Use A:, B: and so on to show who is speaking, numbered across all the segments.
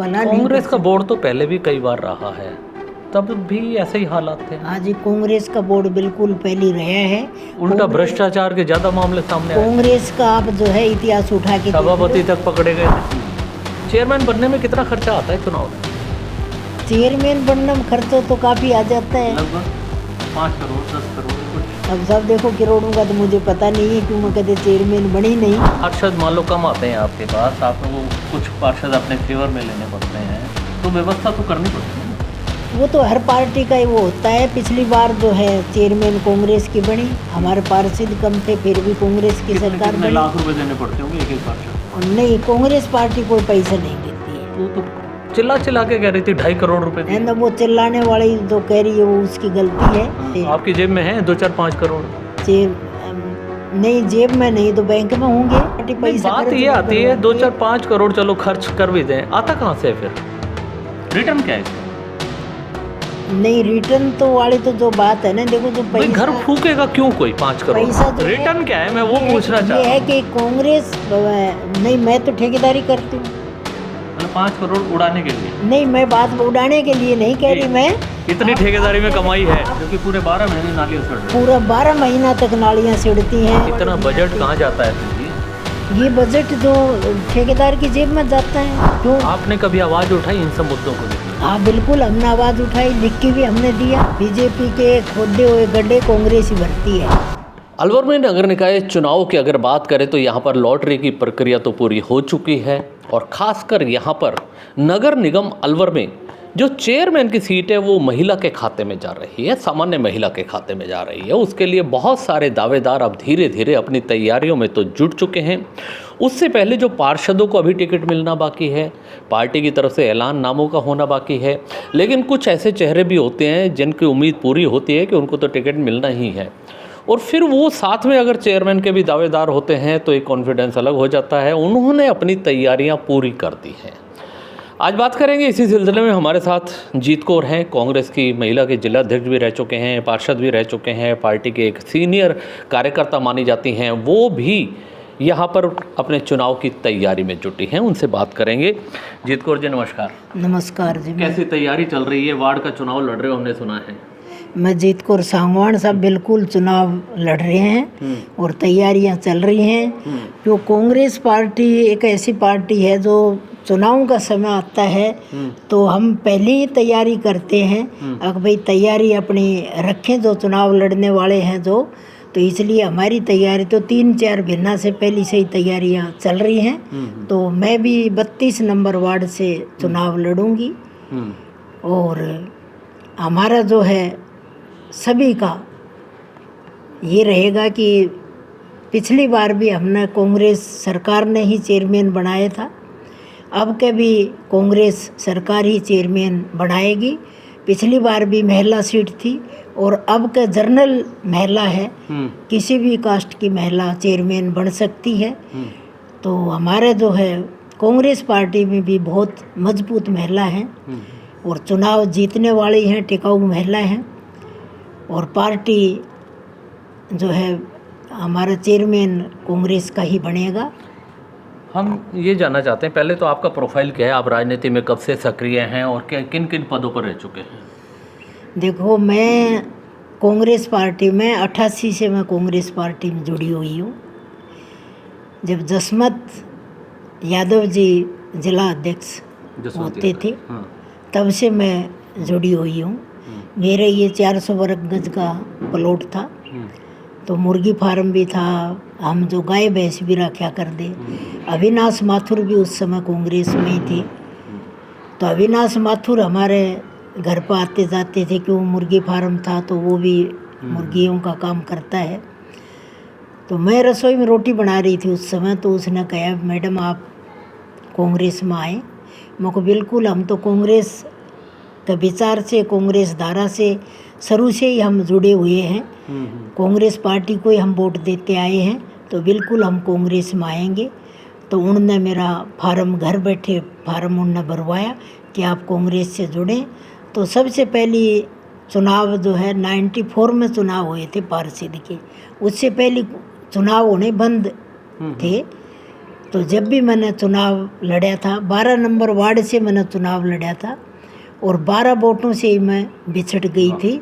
A: भला नहीं
B: कांग्रेस
A: कर
B: का
A: सकते।
B: बोर्ड तो पहले भी कई बार रहा है, तब भी ऐसे ही हालात थे।
A: हाँ जी, कांग्रेस का बोर्ड बिल्कुल पहले रहा है।
B: उल्टा
A: कांग्रेस-
B: भ्रष्टाचार के ज्यादा मामले सामने आए,
A: कांग्रेस का आप जो है इतिहास उठा के देख
B: सभापति
A: लो।
B: तक पकड़े गए थे। चेयरमैन बनने में कितना खर्चा आता है चुनाव में?
A: चेयरमैन बनने में खर्चा तो काफी आ जाता है।
B: लगभग 5 करोड़ 10 करोड़ कुछ।
A: अब सब देखो करोड़ों का तो मुझे पता नहीं है, क्यों मैं कभी चेयरमैन बनी नहीं।
B: पार्षद मान लो कम आते हैं आपके पास, आपको कुछ पार्षद अपने फेवर में लेने पड़ते हैं, तो व्यवस्था तो करनी पड़ती है ना।
A: वो तो हर पार्टी का ही वो होता है। पिछली बार जो है चेयरमैन कांग्रेस की बनी, हमारे पार्षद कम थे, फिर भी कांग्रेस की सरकार
B: कितने
A: बनी।
B: लाख रुपए देने पड़ते होंगे एक पार्षद?
A: और नहीं, कांग्रेस पार्टी कोई पैसा नहीं देती है।
B: वो तो चिल्ला चिल्ला के कह रही थी 2.5 करोड़ रुपए
A: है ना, वो चिल्लाने वाली जो कह रही है वो उसकी गलती है।
B: आपकी जेब में है 2-4-5 करोड़।
A: नहीं, जेब में नहीं तो बैंक में होंगे।
B: नहीं,
A: पैसा
B: बात
A: खर्च
B: ये
A: नहीं
B: आती है
A: करवाती
B: 2-4-5 करोड़ चलो खर्च कर भी दें, आता कहाँ से है फिर? रिटर्न क्या है इसका?
A: नहीं, रिटर्न तो वाली तो जो बात है ना, देखो जो
B: भाई
A: पैसा
B: घर फूकेगा क्यों कोई 5 करोड़?
A: पैसा जो है,
B: रिटर्न क्या है, मैं वो
A: ये
B: पूछना चाह
A: ये
B: रहा
A: है
B: हूँ।
A: कि कांग्रेस नहीं, मैं तो ठेकेदारी करती हूँ।
B: मतलब 5 करोड़ उड़ाने के लिए
A: नहीं, मैं बात उड़ाने के लिए नहीं कह रही मैं।
B: इतनी ठेकेदारी में कमाई है, क्योंकि पूरे 12 महीने नालियाँ सड़ रही
A: पूरा 12 महीना तक नालियाँ सिड़ती हैं।
B: हैं। इतना बजट कहाँ जाता है फिर जी?
A: ये बजट जो ठेकेदार की जेब में जाता है। क्यों?
B: आपने कभी आवाज उठाई इन सब मुद्दों को लेकर?
A: हाँ बिल्कुल, हमने आवाज उठाई, लिख के भी हमने दिया। बीजेपी के खोदे हुए गड्ढे कांग्रेस ही भरती है।
B: अलवर में नगर निकाय चुनाव की अगर बात करें तो यहाँ पर लॉटरी की प्रक्रिया तो पूरी हो चुकी है, और खासकर यहाँ पर नगर निगम अलवर में जो चेयरमैन की सीट है वो महिला के खाते में जा रही है, सामान्य महिला के खाते में जा रही है। उसके लिए बहुत सारे दावेदार अब धीरे धीरे अपनी तैयारियों में तो जुट चुके हैं। उससे पहले जो पार्षदों को अभी टिकट मिलना बाकी है, पार्टी की तरफ से ऐलान नामों का होना बाकी है, लेकिन कुछ ऐसे चेहरे भी होते हैं जिनकी उम्मीद पूरी होती है कि उनको तो टिकट मिलना ही है, और फिर वो साथ में अगर चेयरमैन के भी दावेदार होते हैं तो एक कॉन्फिडेंस अलग हो जाता है। उन्होंने अपनी तैयारियां पूरी कर दी हैं। आज बात करेंगे इसी सिलसिले में। हमारे साथ जीत कौर हैं, कांग्रेस की महिला के जिला अध्यक्ष भी रह चुके हैं, पार्षद भी रह चुके हैं, पार्टी के एक सीनियर कार्यकर्ता मानी जाती हैं, वो भी यहाँ पर अपने चुनाव की तैयारी में जुटी हैं। उनसे बात करेंगे। जीत कौर जी नमस्कार।
A: नमस्कार जी।
B: कैसी तैयारी चल रही है? वार्ड का चुनाव लड़ रहे हो हमने सुना है।
A: मैं जीत कौर सांगवान साहब बिल्कुल चुनाव लड़ रहे हैं और तैयारियां चल रही हैं। जो कांग्रेस पार्टी एक ऐसी पार्टी है जो चुनाव का समय आता है तो हम पहले ही तैयारी करते हैं। अगर भाई तैयारी अपनी रखें जो चुनाव लड़ने वाले हैं जो, तो इसलिए हमारी तैयारी तो 3-4 महीना से पहले से ही तैयारियां चल रही हैं। तो मैं भी 32 नंबर वार्ड से चुनाव लड़ूंगी, और हमारा जो है सभी का ये रहेगा कि पिछली बार भी हमने कांग्रेस सरकार ने ही चेयरमैन बनाया था, अब के भी कांग्रेस सरकार ही चेयरमैन बनाएगी। पिछली बार भी महिला सीट थी और अब के जनरल महिला है, किसी भी कास्ट की महिला चेयरमैन बन सकती है। तो हमारे जो है कांग्रेस पार्टी में भी बहुत मजबूत महिला हैं और चुनाव जीतने वाली हैं, टिकाऊ महिला हैं, और पार्टी जो है हमारा चेयरमैन कांग्रेस का ही बनेगा।
B: हम ये जानना चाहते हैं, पहले तो आपका प्रोफाइल क्या है, आप राजनीति में कब से सक्रिय हैं और किन किन पदों पर रह चुके हैं?
A: देखो, मैं कांग्रेस पार्टी में 88 से मैं कांग्रेस पार्टी में जुड़ी हुई हूँ। जब जसमत यादव जी जिला अध्यक्ष होते थे तब से मैं जुड़ी हुई हूँ। मेरे ये 400 वर्ग गज का प्लॉट था, तो मुर्गी फार्म भी था, हम जो गाय भैंस भी रखा कर दे। अविनाश माथुर भी उस समय कांग्रेस में ही थे, तो अविनाश माथुर हमारे घर पर आते जाते थे, क्यों मुर्गी फार्म था तो वो भी मुर्गियों का काम करता है। तो मैं रसोई में रोटी बना रही थी उस समय, तो उसने कहा मैडम आप कांग्रेस में आए। मैं को बिल्कुल, हम तो कांग्रेस के विचार से, कांग्रेस धारा से शुरू से ही हम जुड़े हुए हैं, कांग्रेस पार्टी को ही हम वोट देते आए हैं, तो बिल्कुल हम कांग्रेस में आएंगे। तो उन्होंने मेरा फार्म, घर बैठे फार्म उन्होंने भरवाया कि आप कांग्रेस से जुड़ें। तो सबसे पहली चुनाव जो है 94 में चुनाव हुए थे पार्षद के, उससे पहले चुनाव होने बंद थे। तो जब भी मैंने चुनाव लड़ा था 12 नंबर वार्ड से मैंने चुनाव लड़ा था और 12 वोटों से ही मैं बिछड़ गई थी,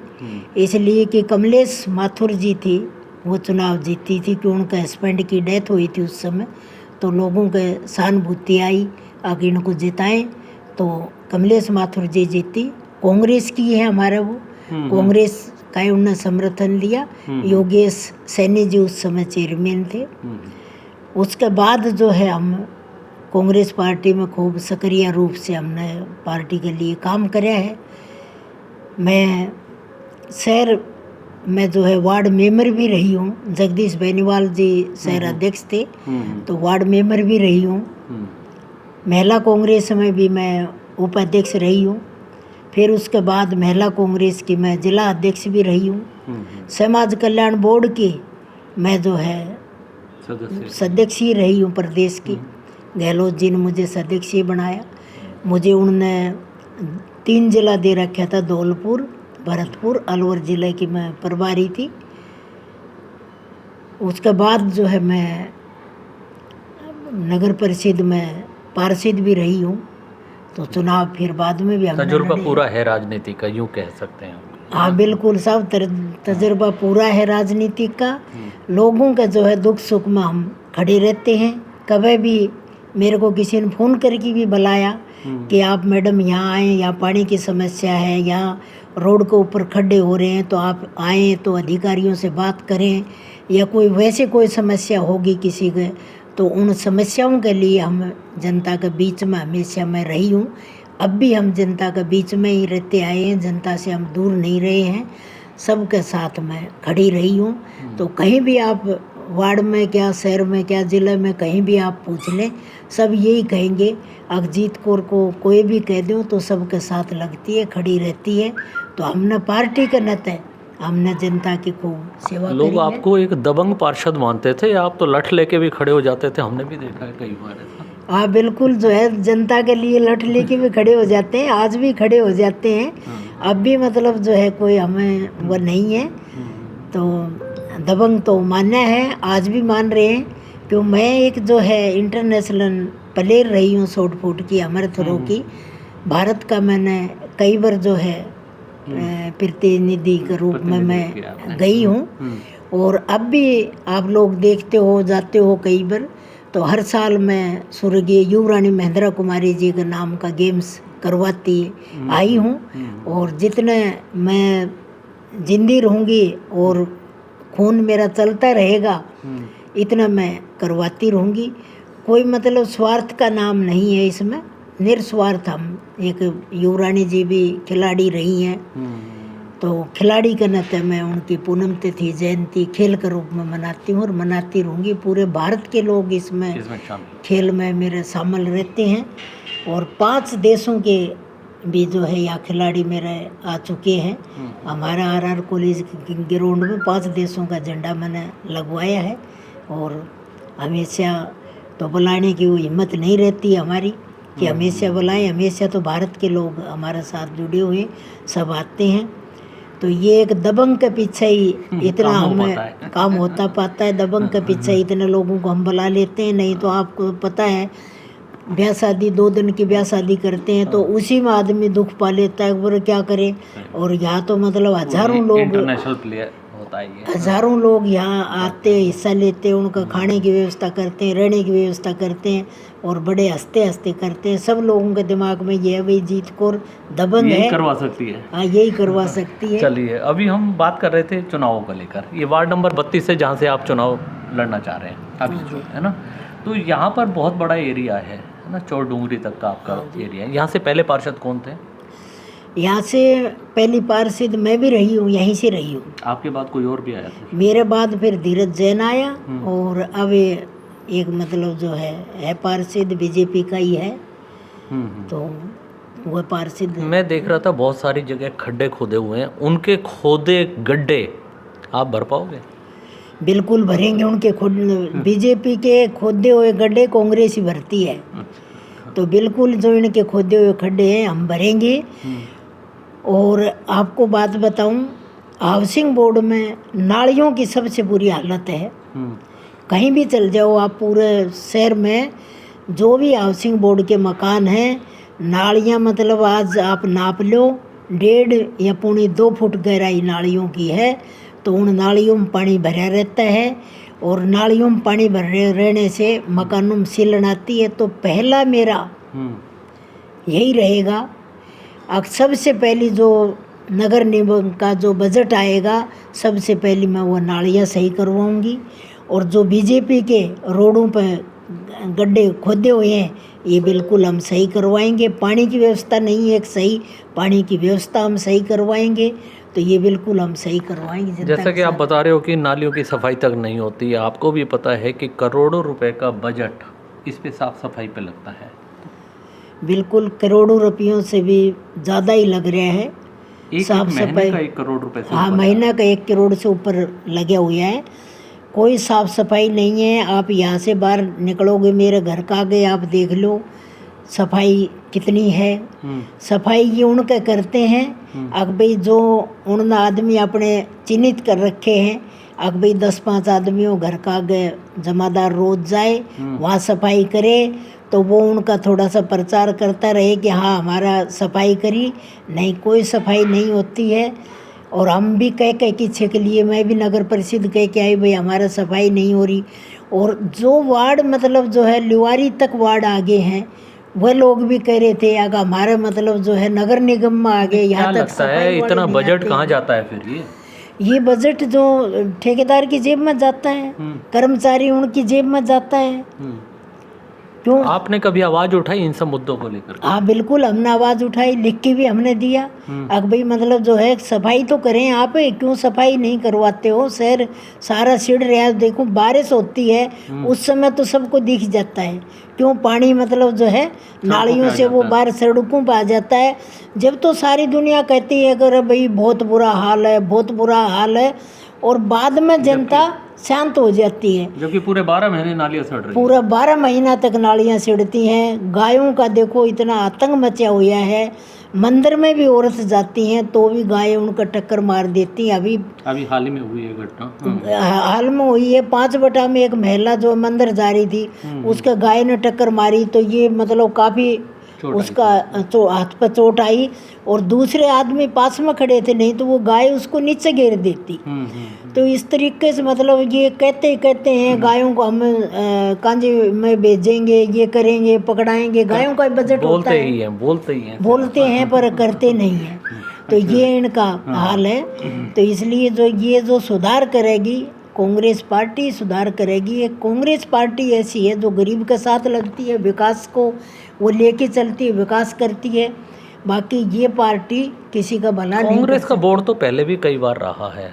A: इसलिए कि कमलेश माथुर जी थी वो चुनाव जीती थी कि उनका हस्बैंड की डेथ हुई थी उस समय, तो लोगों के सहानुभूति आई आगे इनको जिताएं, तो कमलेश माथुर जी जीती। कांग्रेस की है हमारा वो, कांग्रेस का ही उन्होंने समर्थन लिया। योगेश सैनी जी उस समय चेयरमैन थे। उसके बाद जो है हम कांग्रेस पार्टी में खूब सक्रिय रूप से हमने पार्टी के लिए काम किया है। मैं शहर में जो है वार्ड मेंबर भी रही हूँ, जगदीश बेनीवाल जी शहर अध्यक्ष थे तो वार्ड मेंबर भी रही हूँ। महिला कांग्रेस में भी मैं उपाध्यक्ष रही हूँ, फिर उसके बाद महिला कांग्रेस की मैं जिला अध्यक्ष भी रही हूँ। समाज कल्याण बोर्ड की मैं जो है सदस्य ही रही हूँ प्रदेश की। गहलोत जी ने मुझे सदस्य बनाया, मुझे उन्होंने 3 जिला दे रखा था, धौलपुर, भरतपुर, अलवर जिले की मैं प्रभारी थी। उसके बाद जो है मैं नगर परिषद में पार्षद भी रही हूँ, तो चुनाव फिर बाद में भी हमने
B: तजुर्बा
A: लड़े।
B: पूरा है राजनीति का, यूँ कह सकते हैं।
A: हाँ बिल्कुल साहब, तजुर्बा पूरा है राजनीति का। लोगों का जो है दुख सुख में हम खड़े रहते हैं। कभी भी मेरे को किसी ने फ़ोन करके भी बुलाया कि आप मैडम यहाँ आएँ, या पानी की समस्या है, या रोड के ऊपर खड्डे हो रहे हैं तो आप आएँ तो अधिकारियों से बात करें, या कोई वैसे कोई समस्या होगी किसी के, तो उन समस्याओं के लिए हम जनता के बीच में हमेशा मैं रही हूँ। अब भी हम जनता के बीच में ही रहते आए हैं, जनता से हम दूर नहीं रहे हैं, सबके साथ मैं खड़ी रही हूँ। तो कहीं भी आप वार्ड में क्या, शहर में क्या, ज़िले में कहीं भी आप पूछ लें, सब यही कहेंगे अगजीत कौर को कोई भी कह दो तो सबके साथ लगती है, खड़ी रहती है। तो हमने पार्टी के नाते हमने जनता की खूब सेवा
B: लोग
A: करी है।
B: आपको एक दबंग पार्षद मानते थे, आप तो लठ लेके भी खड़े हो जाते थे, हमने भी देखा है कई बार ऐसा।
A: हाँ बिल्कुल, जो है जनता के लिए लठ लेके भी खड़े हो जाते हैं, आज भी खड़े हो जाते हैं। अब भी मतलब जो है कोई हमें वो नहीं है, तो दबंग तो मानना है, आज भी मान रहे हैं। क्यों मैं एक जो है इंटरनेशनल प्लेयर रही हूँ शॉर्ट पुट की, अमर थ्रो की, भारत का मैंने कई बार जो है प्रतिनिधि के रूप में मैं गई हूँ। और अब भी आप लोग देखते हो जाते हो कई बार, तो हर साल मैं स्वर्गीय युवरानी महेंद्रा कुमारी जी के नाम का गेम्स करवाती आई हूँ। और जितने मैं जिंदी रहूँगी और खून मेरा चलता रहेगा इतना मैं करवाती रहूँगी। कोई मतलब स्वार्थ का नाम नहीं है इसमें, निस्वार्थ हम। एक युवरानी जी भी खिलाड़ी रही हैं, तो खिलाड़ी के नाते मैं उनकी पूनम तिथि जयंती खेल के रूप में मनाती हूँ और मनाती रहूँगी। पूरे भारत के लोग इसमें खेल में मेरे शामिल रहते हैं। और 5 देशों के भी जो है यहाँ खिलाड़ी मेरे आ चुके हैं। हमारा RR कॉलेज ग्राउंड में 5 देशों का झंडा मैंने लगवाया है। और हमेशा तो बुलाने की वो हिम्मत नहीं रहती हमारी कि हमेशा बुलाएं, हमेशा तो भारत के लोग हमारे साथ जुड़े हुए सब आते हैं। तो ये एक दबंग के पीछे ही इतना हमें काम होता पाता है, दबंग के पीछे इतने लोगों को हम बुला लेते हैं। नहीं तो आपको पता है ब्याह शादी 2 दिन की ब्याह शादी करते हैं तो उसी में आदमी दुख पा लेता है, वो क्या करे। और यहाँ तो मतलब हजारों लोग,
B: इंटरनेशनल प्लेयर होता है ये,
A: हजारों लोग यहाँ आते हैं, हिस्सा लेते हैं, उनका खाने की व्यवस्था करते हैं, रहने की व्यवस्था करते हैं और बड़े हंसते हंसते करते हैं। सब लोगों के दिमाग में ये है भाई जीत कौर दबंग है,
B: करवा सकती है।
A: हाँ यही करवा सकती है।
B: चलिए, अभी हम बात कर रहे थे चुनावों को लेकर। ये वार्ड नंबर 32 है जहाँ से आप चुनाव लड़ना चाह रहे हैं अभी जो है ना, तो यहाँ पर बहुत बड़ा एरिया है ना, चौड़ डूंगरी तक का आपका एरिया है। यहाँ से पहले पार्षद कौन थे?
A: यहाँ से पहली पार्षद मैं भी रही हूँ, यहीं से रही हूँ।
B: आपके बाद कोई और भी आया था?
A: मेरे बाद फिर धीरज जैन आया और अब एक मतलब जो है पार्षद बीजेपी का ही है, तो वह पार्षद।
B: मैं देख रहा था बहुत सारी जगह खड्डे खोदे हुए हैं, उनके खोदे गड्ढे आप भर पाओगे?
A: बिल्कुल भरेंगे उनके खुद। बीजेपी के खोदे हुए गड्ढे कांग्रेस ही भरती है, तो बिल्कुल जो इनके खोदे हुए खड्डे हैं हम भरेंगे। और आपको बात बताऊं, हाउसिंग बोर्ड में नालियों की सबसे बुरी हालत है। कहीं भी चल जाओ आप, पूरे शहर में जो भी हाउसिंग बोर्ड के मकान हैं, नालियाँ मतलब आज आप नाप लो 1.5 या 2 फुट गहराई नालियों की है। तो उन नालियों में पानी भरा रहता है, और नालियों में पानी भरे रहने से मकानों में सीलन आती है। तो पहला मेरा यही रहेगा, अब सबसे पहली जो नगर निगम का जो बजट आएगा, सबसे पहले मैं वो नालियाँ सही करवाऊंगी। और जो बीजेपी के रोडों पर गड्ढे खोदे हुए हैं, ये बिल्कुल हम सही करवाएंगे। पानी की व्यवस्था नहीं है, एक सही पानी की व्यवस्था हम सही करवाएंगे। तो ये बिल्कुल हम सही करवाएंगे।
B: जैसा कि आप बता रहे हो कि नालियों की सफाई तक नहीं होती, आपको भी पता है कि करोड़ों रुपए का बजट इस पे साफ सफाई पे लगता है।
A: बिल्कुल करोड़ों रुपयों से भी ज़्यादा ही लग रहा है। साफ सफाई
B: का 1 करोड़ रुपए से
A: हाँ, महीना का 1 करोड़ से ऊपर लगा हुआ है। कोई साफ सफाई नहीं है। आप यहाँ से बाहर निकलोगे, मेरे घर का आगे आप देख लो सफाई कितनी है। सफाई ये उनके करते हैं, अब भाई जो उन आदमी अपने चिन्हित कर रखे हैं, अब भाई 10-5 आदमियों घर का आगे जमादार रोज जाए, वहाँ सफाई करे, तो वो उनका थोड़ा सा प्रचार करता रहे कि हाँ हमारा सफाई करी। नहीं, कोई सफाई नहीं होती है। और हम भी कह के छे के लिए, मैं भी नगर परिषद कह के आई भाई हमारा सफाई नहीं हो रही। और जो वार्ड मतलब जो है लिवारी तक वार्ड आगे हैं, वह लोग भी कह रहे थे अगर हमारा मतलब जो है नगर निगम में आगे यहाँ तक सफाई
B: इतना बजट कहाँ जाता है फिर?
A: ये बजट जो ठेकेदार की जेब में जाता है, कर्मचारी उनकी जेब में जाता है। क्यों
B: आपने कभी आवाज उठाई इन सब मुद्दों को लेकर?
A: हाँ बिल्कुल, हमने आवाज़ उठाई, लिख के भी हमने दिया। अब भाई मतलब जो है सफाई तो करें, आप क्यों सफाई नहीं करवाते हो? शहर सारा सिड़ रहा है, देखो बारिश होती है उस समय तो सबको दिख जाता है, क्यों पानी मतलब जो है नालियों से वो बाहर सड़कों पर आ जाता है। जब तो सारी दुनिया कहती है अगर भाई बहुत बुरा हाल है, बहुत बुरा हाल है, और बाद में जनता शांत हो जाती है।
B: जबकि पूरे 12 महीने नालियाँ सड़ रही हैं।
A: पूरा 12 महीना तक नालियाँ सड़ती हैं। गायों का देखो इतना आतंक मचा हुआ है, मंदिर में भी औरत जाती हैं तो भी गाय उनका टक्कर मार देती हैं। अभी
B: हाल ही में हुई है घटना।
A: हाल में हुई है, 5 बटा में एक महिला जो मंदिर जा रही थी, उसका गाय ने टक्कर मारी, तो ये मतलब काफ़ी उसका हाथ पर चोट आई। और दूसरे आदमी पास में खड़े थे, नहीं तो वो गाय उसको नीचे गिर देती। तो इस तरीके से मतलब ये कहते हैं गायों को हम कांजे में भेजेंगे, ये करेंगे, पकड़ाएंगे। गायों का बजट होता है, बोलते हैं पर करते नहीं हैं। तो ये इनका हाल है। तो इसलिए जो सुधार करेगी कांग्रेस पार्टी, सुधार करेगी। एक कांग्रेस पार्टी ऐसी है जो गरीब के साथ लगती है, विकास को वो लेके चलती है, विकास करती है। बाकी ये पार्टी किसी का भला नहीं।
B: कांग्रेस का बोर्ड तो पहले भी कई बार रहा है,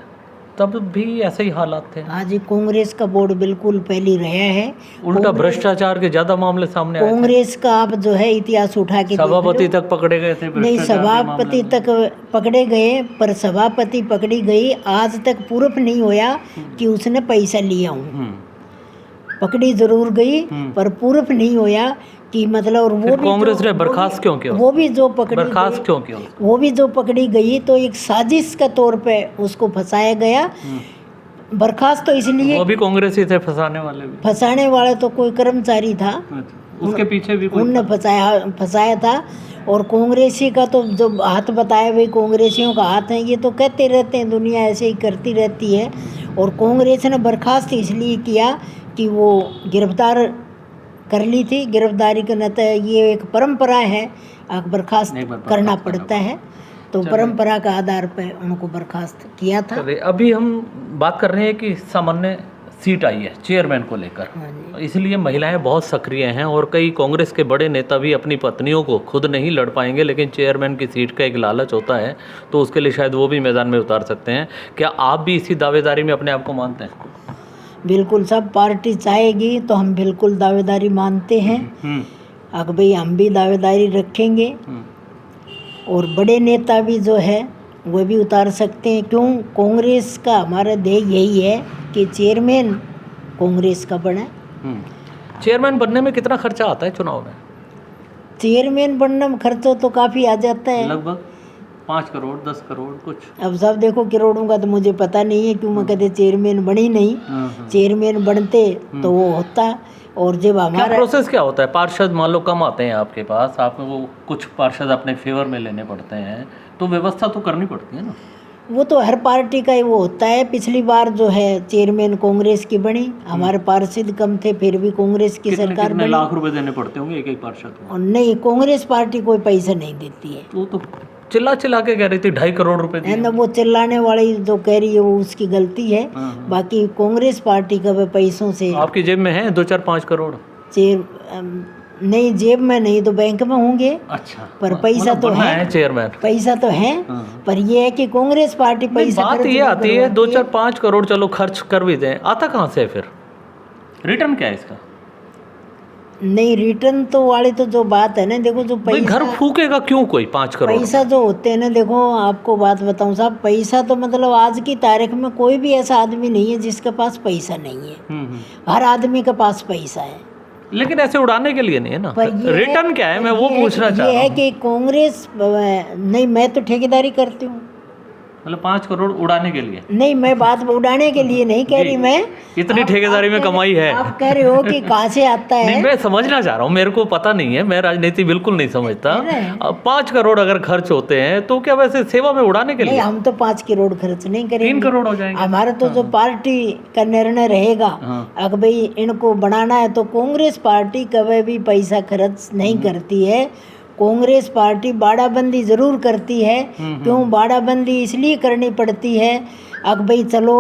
B: तब भी ऐसे ही हालात थे।
A: हाँ जी, कांग्रेस का बोर्ड बिल्कुल पहले रहा है।
B: उल्टा भ्रष्टाचार के ज्यादा मामले सामने आए थे।
A: कांग्रेस का आप जो है इतिहास उठा के
B: सभापति तक पकड़े गए थे।
A: नहीं, सभापति तक पकड़े गए, पर सभापति पकड़ी गई, आज तक प्रूफ नहीं होया कि उसने पैसा लिया हूँ। पकड़ी जरूर गई पर प्रूफ नहीं होया कि मतलब। और वो भी
B: कांग्रेस ने बर्खास्त क्यों किया?
A: वो भी जो पकड़ी
B: बर्खास्त क्यों किया?
A: वो भी जो पकड़ी गई तो एक साजिश के तौर पे उसको फंसाया गया। बर्खास्त तो इसलिए,
B: वो भी कांग्रेस ही थे फंसाने वाले भी।
A: फंसाने वाला तो कोई कर्मचारी था,
B: उसके पीछे भी
A: उनने फंसाया था। और कांग्रेसी का तो जो हाथ बताया भाई कांग्रेसियों का हाथ है, ये तो कहते रहते हैं, दुनिया ऐसे ही करती रहती है। और कांग्रेस ने बर्खास्त इसलिए किया कि वो गिरफ्तार कर ली थी। गिरफ्तारी का नत ये एक परंपरा है, बर्खास्त करना पड़ता है, तो परंपरा का आधार पर उनको बर्खास्त किया था।
B: अभी हम बात कर रहे हैं कि सामान्य सीट आई है चेयरमैन को लेकर, इसलिए महिलाएं बहुत सक्रिय हैं और कई कांग्रेस के बड़े नेता भी अपनी पत्नियों को खुद नहीं लड़ पाएंगे, लेकिन चेयरमैन की सीट का एक लालच होता है, तो उसके लिए शायद वो भी मैदान में उतार सकते हैं। क्या आप भी इसी दावेदारी में अपने आप को मानते हैं?
A: बिल्कुल, सब पार्टी चाहेगी तो हम बिल्कुल दावेदारी मानते हैं। अगर भाई हम भी दावेदारी रखेंगे और बड़े नेता भी जो है वो भी उतार सकते हैं। क्यों? कांग्रेस का हमारा ध्येय यही है कि चेयरमैन कांग्रेस का बने।
B: चेयरमैन बनने में कितना खर्चा आता है चुनाव में?
A: चेयरमैन बनने में खर्चा तो काफ़ी आ जाता है।
B: लगभग 5 करोड़ 10 करोड़ कुछ?
A: अब सब देखो करोड़ों का तो मुझे पता नहीं है, क्यों मैं कहते चेयरमैन बनी नहीं। चेयरमैन बनते तो वो होता। और जब
B: क्या
A: हमारा
B: प्रोसेस क्या होता है? पार्षद मान लो कम आते हैं आपके पास, आपको वो कुछ पार्षद अपने फेवर में लेने पड़ते हैं, तो व्यवस्था तो करनी पड़ती है ना?
A: वो तो हर पार्टी का ही वो होता है। पिछली बार जो है चेयरमैन कांग्रेस की बनी, हमारे पार्षद कम थे, फिर भी कांग्रेस की सरकार
B: कितने
A: बनी।
B: लाख रुपए देने पड़ते होंगे एक एक पार्षद को?
A: और नहीं, कांग्रेस पार्टी कोई पैसा नहीं देती है।
B: वो तो चिल्ला चिल्ला के कह रही थी 2.5 करोड़ रुपए
A: है ना, वो चिल्लाने वाली जो कह रही है वो उसकी गलती है। बाकी कांग्रेस पार्टी का वे पैसों से
B: आपकी जेब में है 2 4 5 करोड़?
A: नहीं, जेब में नहीं तो बैंक में होंगे।
B: अच्छा,
A: पर पैसा तो है,
B: चेयरमैन
A: पैसा तो है। पर ये है कि कांग्रेस पार्टी पैसा
B: बात
A: खर्च
B: ये
A: नहीं
B: आती है 2
A: करवाती
B: 4 5 करोड़ चलो खर्च कर भी दें, आता कहाँ से है फिर? रिटर्न क्या है इसका?
A: नहीं, रिटर्न तो वाली तो जो बात है ना, देखो जो
B: भाई
A: पैसा
B: घर फूकेगा क्यों कोई 5 करोड़?
A: पैसा जो होते हैं ना, देखो आपको बात बताऊं साहब, पैसा तो मतलब आज की तारीख में कोई भी ऐसा आदमी नहीं है जिसके पास पैसा नहीं है। हर आदमी के पास पैसा है।
B: लेकिन ऐसे उड़ाने के लिए नहीं है ना।
A: पर ये
B: रिटर्न क्या है, मैं वो पूछना चाह
A: ये
B: रहा
A: है
B: हूँ।
A: कि कांग्रेस नहीं, मैं तो ठेकेदारी करती हूँ।
B: मतलब 5 करोड़ उड़ाने के लिए?
A: नहीं, मैं बात उड़ाने के लिए नहीं कह रही मैं।
B: इतनी ठेकेदारी में कमाई है।
A: आप कह रहे हो कि कहाँ से आता है।
B: नहीं, मैं समझना चाह रहा हूँ, मेरे को पता नहीं है, मैं राजनीति बिल्कुल नहीं समझता। अब 5 करोड़ अगर खर्च होते हैं तो क्या वैसे सेवा में उड़ाने के
A: नहीं,
B: लिए?
A: हम तो 5 करोड़ खर्च नहीं करेंगे।
B: 3 करोड़ हो जाएंगे।
A: हमारा तो जो पार्टी का निर्णय रहेगा, अगर भाई इनको बनाना है तो कांग्रेस पार्टी कभी भी पैसा खर्च नहीं करती है। कांग्रेस पार्टी बाड़ाबंदी जरूर करती है। क्यों बाड़ाबंदी इसलिए करनी पड़ती है, अगर भाई चलो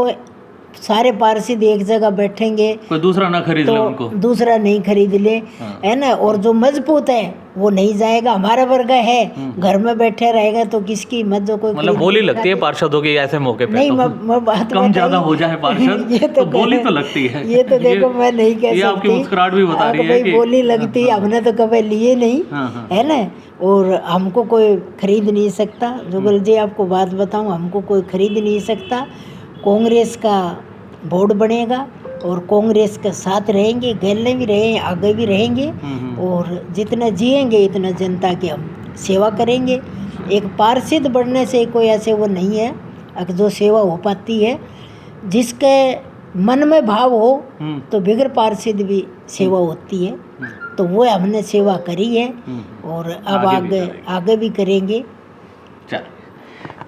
A: सारे पार्षद एक जगह बैठेंगे
B: कोई दूसरा ना खरीद ले उनको,
A: तो दूसरा नहीं खरीद ले, है ना। और जो मजबूत है वो नहीं जाएगा। हमारा वर्ग है घर में बैठे रहेगा तो किसकी मत जो कोई
B: मतलब बोली लगती है पार्षदों की ऐसे मौके पे?
A: नहीं,
B: तो
A: मैं बात
B: कम ज्यादा हो जाए पार्षद
A: ये
B: तो बोली तो लगती है।
A: ये तो देखो मैं नहीं कह सकती।
B: ये आपकी मुस्कुराहट भी बता रही है कि
A: बोली लगती है, हमने तो कभी लिए नहीं, है ना। और हमको कोई खरीद नहीं सकता। जुगल जी आपको बात बताऊं, हमको कोई खरीद नहीं सकता। कांग्रेस का बोर्ड बनेगा और कांग्रेस के साथ रहेंगे, गले भी रहे, आगे भी रहेंगे। और जितना जिएंगे इतना जनता की हम सेवा करेंगे। एक पार्षद बनने से कोई ऐसे वो नहीं है अगर जो सेवा हो पाती है। जिसके मन में भाव हो तो बिगर पार्षद भी सेवा होती है। तो वो हमने सेवा करी है और अब आगे भी करेंगे।
B: चल,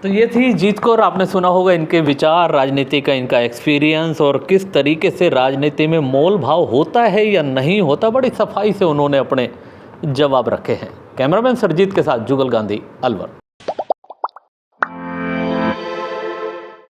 B: तो ये थी जीत कौर। आपने सुना होगा इनके विचार, राजनीति का इनका एक्सपीरियंस और किस तरीके से राजनीति में मोल भाव होता है या नहीं होता। बड़ी सफाई से उन्होंने अपने जवाब रखे हैं। कैमरामैन सरजीत के साथ जुगल गांधी, अलवर।